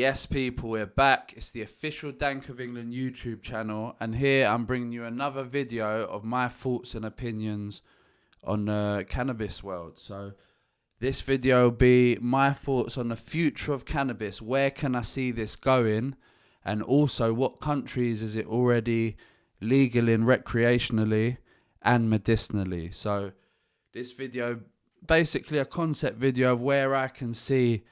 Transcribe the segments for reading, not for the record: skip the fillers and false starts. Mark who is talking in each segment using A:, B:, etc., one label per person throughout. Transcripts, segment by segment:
A: Yes, people, we're back. It's the official Dank of England YouTube channel, and here I'm bringing you another video of my thoughts and opinions on the cannabis world. So this video will be my thoughts on the future of cannabis. Where can I see this going? And also, what countries is it already legal in recreationally and medicinally? So this video, basically a concept video of where I can see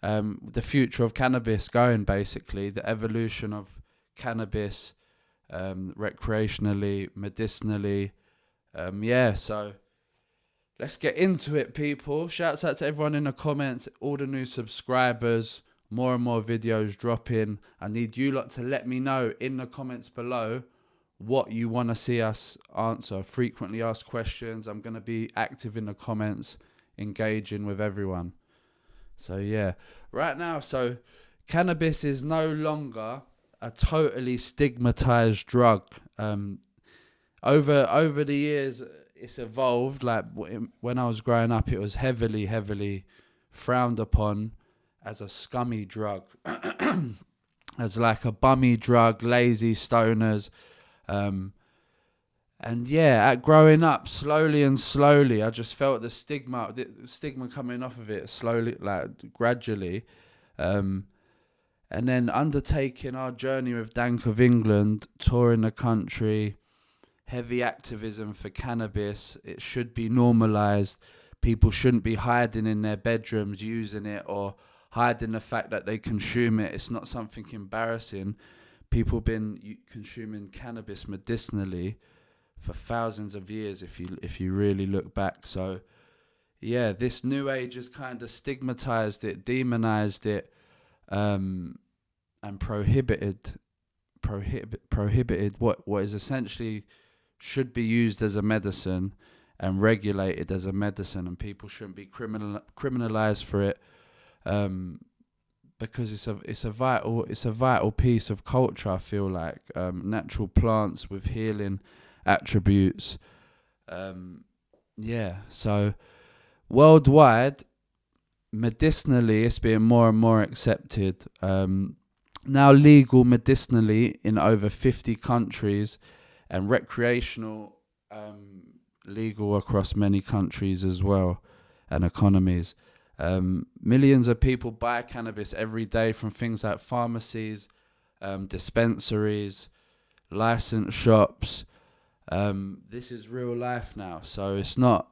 A: the future of cannabis going, basically the evolution of cannabis recreationally, medicinally. So let's get into it, people. Shouts out to everyone in the comments, all the new subscribers, more and more videos dropping. I need you lot to let me know in the comments below what you want to see us answer. Frequently asked questions. I'm going to be active in the comments, engaging with everyone. So yeah, right now, so cannabis is no longer a totally stigmatized drug. Over the years, it's evolved. Like when I was growing up, it was heavily frowned upon as a scummy drug, as like a bummy drug, lazy stoners. And yeah, growing up, slowly, I just felt the stigma coming off of it slowly, like gradually. And then undertaking our journey with Dank of England, touring the country, heavy activism for cannabis. It should be normalized. People shouldn't be hiding in their bedrooms using it or hiding the fact that they consume it. It's not something embarrassing. People been consuming cannabis medicinally for thousands of years, if you really look back. So yeah, this new age has kind of stigmatized it, demonized it, and prohibited what is essentially should be used as a medicine and regulated as a medicine, and people shouldn't be criminalized for it, because it's a vital piece of culture. I feel like natural plants with healing attributes. So worldwide, medicinally, it's being more and more accepted. Now legal medicinally in over 50 countries, and recreational legal across many countries as well, and economies. Millions of people buy cannabis every day from things like pharmacies, dispensaries, licensed shops. This is real life now, so it's not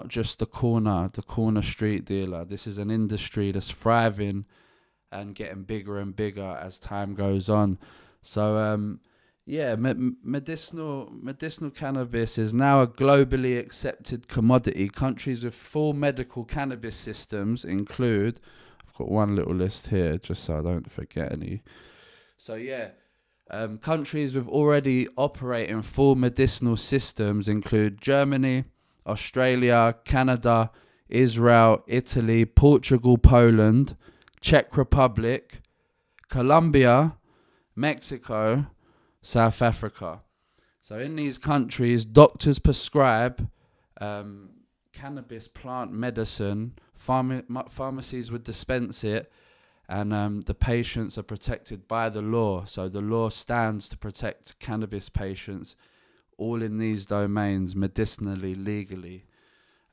A: just the corner street dealer. This is an industry that's thriving and getting bigger and bigger as time goes on. So medicinal cannabis is now a globally accepted commodity. Countries with full medical cannabis systems include, I've got one little list here just so I don't forget any. So yeah, countries with already operating full medicinal systems include Germany, Australia, Canada, Israel, Italy, Portugal, Poland, Czech Republic, Colombia, Mexico, South Africa. So in these countries, doctors prescribe cannabis plant medicine, pharmacies would dispense it, and the patients are protected by the law. So the law stands to protect cannabis patients, all in these domains, medicinally, legally.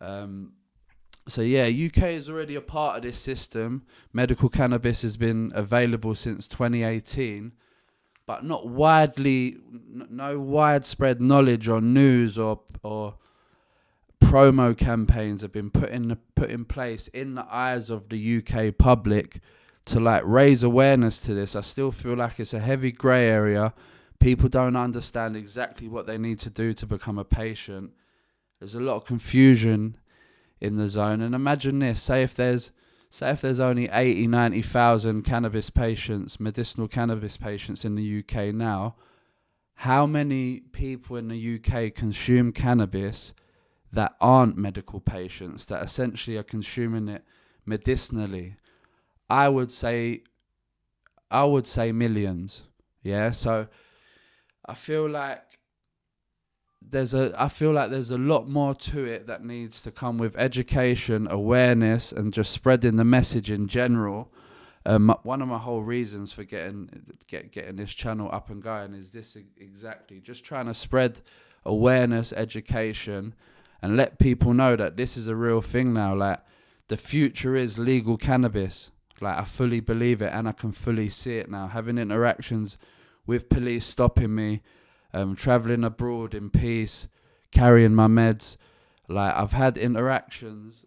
A: So yeah, UK is already a part of this system. Medical cannabis has been available since 2018, but not no widespread knowledge or news or promo campaigns have been put in place in the eyes of the UK public to like raise awareness to this. I still feel like it's a heavy grey area. People don't understand exactly what they need to do to become a patient. There's a lot of confusion in the zone. And imagine this, say if there's only 90,000 cannabis patients, medicinal cannabis patients in the UK now, how many people in the UK consume cannabis that aren't medical patients, that essentially are consuming it medicinally? I would say millions. Yeah, so I feel like there's a lot more to it that needs to come with education, awareness, and just spreading the message in general. One of my whole reasons for getting this channel up and going is this exactly, just trying to spread awareness, education, and let people know that this is a real thing now. Like, the future is legal cannabis. Like, I fully believe it, and I can fully see it now. Having interactions with police stopping me, traveling abroad in peace, carrying my meds. Like, I've had interactions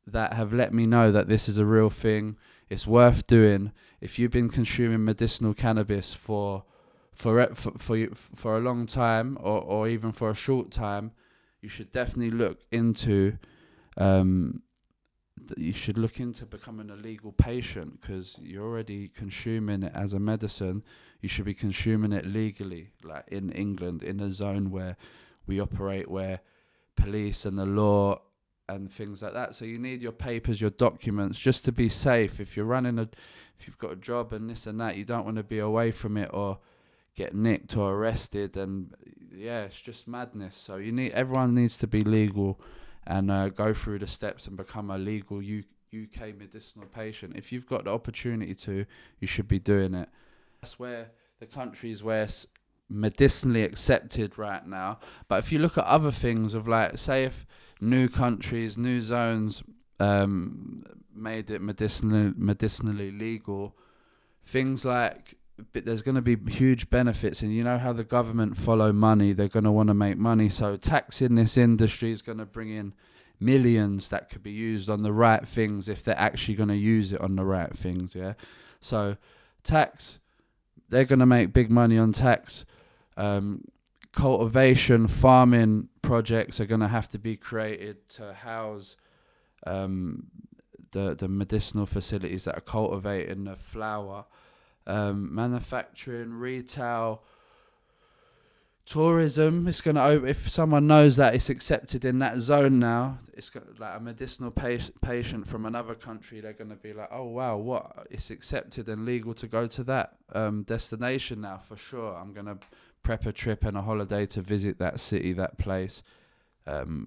A: that have let me know that this is a real thing. It's worth doing. If you've been consuming medicinal cannabis for a long time, or even for a short time, you should definitely look into becoming a legal patient, because you're already consuming it as a medicine. You should be consuming it legally, like in England, in a zone where we operate, where police and the law and things like that. So you need your papers, your documents, just to be safe. If you've got a job and this and that, you don't want to be away from it or get nicked or arrested. And yeah, it's just madness. So everyone needs to be legal and go through the steps and become a legal UK medicinal patient. If you've got the opportunity to, you should be doing it. That's where the countries where it's medicinally accepted right now. But if you look at other things of, like, say if new countries, new zones made it medicinally legal, things like, there's going to be huge benefits. And you know how the government follow money, they're going to want to make money. So taxing this industry is going to bring in millions that could be used on the right things, if they're actually going to use it on the right things. Yeah. So tax, they're going to make big money on tax. Cultivation, farming projects are going to have to be created to house the medicinal facilities that are cultivating the flower. Manufacturing, retail, tourism. It's going to, if someone knows that it's accepted in that zone now, it's got, like, a medicinal patient from another country, they're going to be like, oh wow, what, it's accepted and legal to go to that destination now, for sure. I'm going to prep a trip and a holiday to visit that city, that place,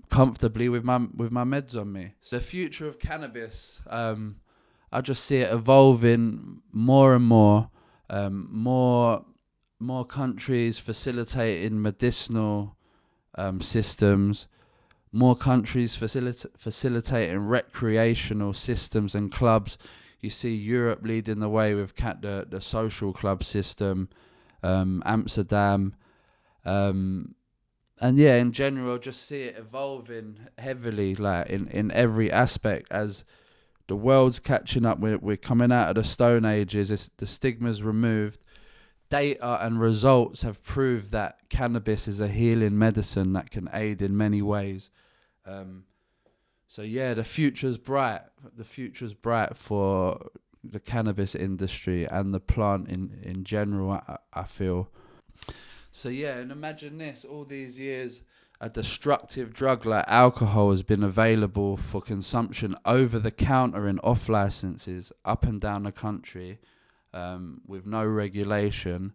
A: comfortably with my meds on me. So the future of cannabis, I just see it evolving more and more. More countries facilitating medicinal systems, more countries facilitating recreational systems and clubs. You see Europe leading the way with the social club system, Amsterdam, and yeah, in general, just see it evolving heavily, like in every aspect. As the world's catching up, we're coming out of the Stone Ages. The stigma's removed. Data and results have proved that cannabis is a healing medicine that can aid in many ways. So yeah, the future's bright. The future's bright for the cannabis industry and the plant in general, I feel. So yeah, and imagine this, all these years, a destructive drug like alcohol has been available for consumption over the counter in off licenses up and down the country, with no regulation,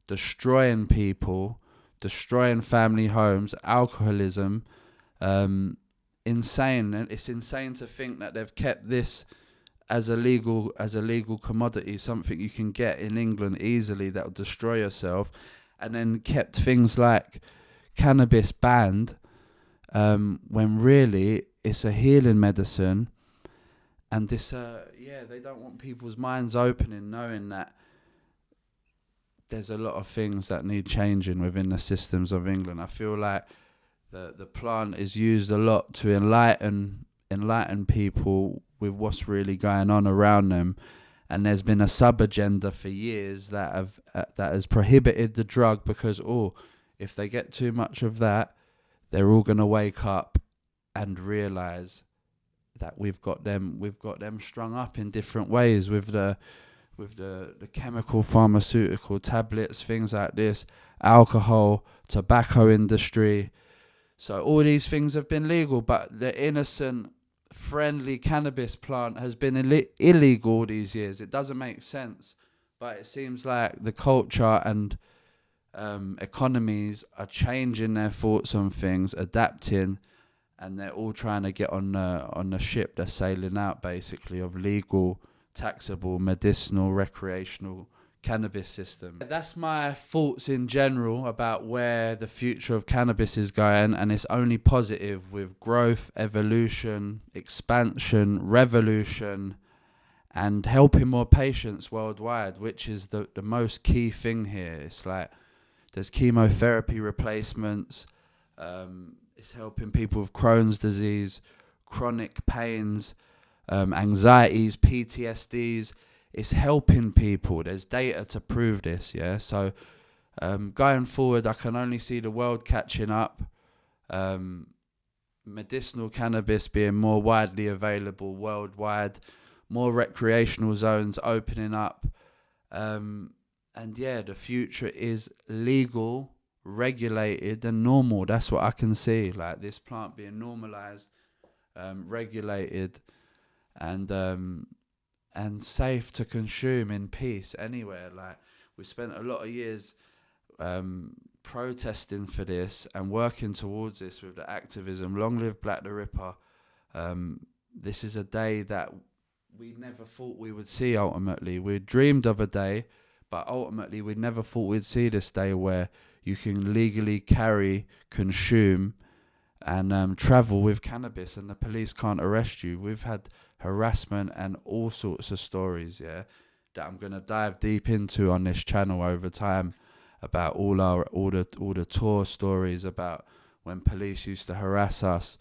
A: destroying people, destroying family homes, alcoholism, insane. And it's insane to think that they've kept this as a legal commodity, something you can get in England easily that'll destroy yourself, and then kept things like cannabis banned, when really it's a healing medicine. And this, they don't want people's minds opening, knowing that there's a lot of things that need changing within the systems of England. I feel like the plant is used a lot to enlighten people with what's really going on around them. And there's been a sub-agenda for years that has prohibited the drug, because, if they get too much of that, they're all going to wake up and realise that we've got them strung up in different ways with the chemical, pharmaceutical tablets, things like this, alcohol, tobacco industry. So all these things have been legal, but the innocent, friendly cannabis plant has been illegal all these years. It doesn't make sense, but it seems like the culture and economies are changing their thoughts on things, adapting, and they're all trying to get on the ship that's sailing out, basically, of legal taxable, medicinal, recreational cannabis system. That's my thoughts in general about where the future of cannabis is going, and it's only positive with growth, evolution, expansion, revolution, and helping more patients worldwide, which is the most key thing here. It's like there's chemotherapy replacements, it's helping people with Crohn's disease, chronic pains, anxieties, PTSDs. It's helping people. There's data to prove this, yeah? So going forward, I can only see the world catching up, medicinal cannabis being more widely available worldwide, more recreational zones opening up, and yeah, the future is legal, regulated, and normal. That's what I can see, like this plant being normalized, regulated, and safe to consume in peace anywhere. Like, we spent a lot of years protesting for this and working towards this with the activism. Long live Black the Ripper. This is a day that we never thought we would see ultimately. We dreamed of a day, but ultimately we never thought we'd see this day where you can legally carry, consume, and travel with cannabis, and the police can't arrest you. We've had harassment and all sorts of stories, yeah, that I'm gonna dive deep into on this channel over time, about all the tour stories about when police used to harass us.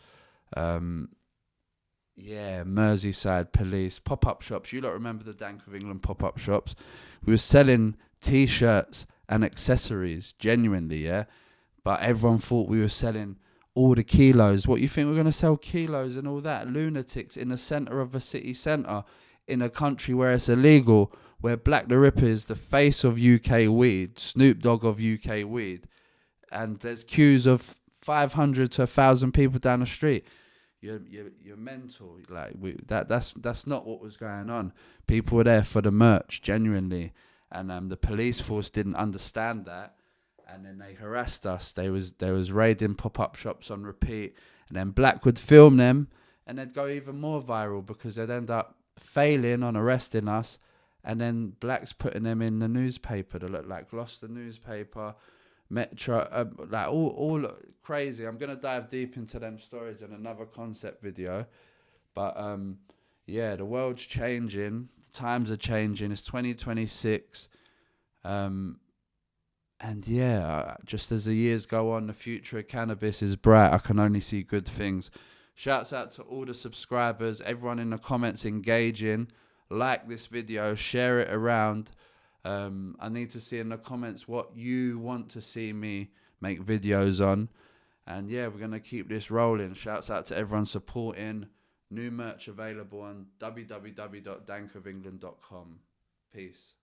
A: Yeah, Merseyside police, pop-up shops. You lot remember the Dank of England pop-up shops? We were selling T-shirts and accessories, genuinely, yeah, but everyone thought we were selling all the kilos. What, you think we're going to sell kilos and all that? Lunatics in the centre of a city centre in a country where it's illegal, where Black the Ripper is the face of UK weed, Snoop Dogg of UK weed, and there's queues of 500 to 1,000 people down the street. You're mental. Like, that's not what was going on. People were there for the merch, genuinely, and the police force didn't understand that. And then they harassed us. They was raiding pop-up shops on repeat. And then Black would film them, and they'd go even more viral because they'd end up failing on arresting us. And then Black's putting them in the newspaper. They look like Gloucester newspaper, Metro, like all crazy. I'm going to dive deep into them stories in another concept video. But yeah, the world's changing. The times are changing. It's 2026. And yeah, just as the years go on, the future of cannabis is bright. I can only see good things. Shouts out to all the subscribers, everyone in the comments engaging. Like this video, share it around. I need to see in the comments what you want to see me make videos on. And yeah, we're going to keep this rolling. Shouts out to everyone supporting. New merch available on www.dankofengland.com. Peace.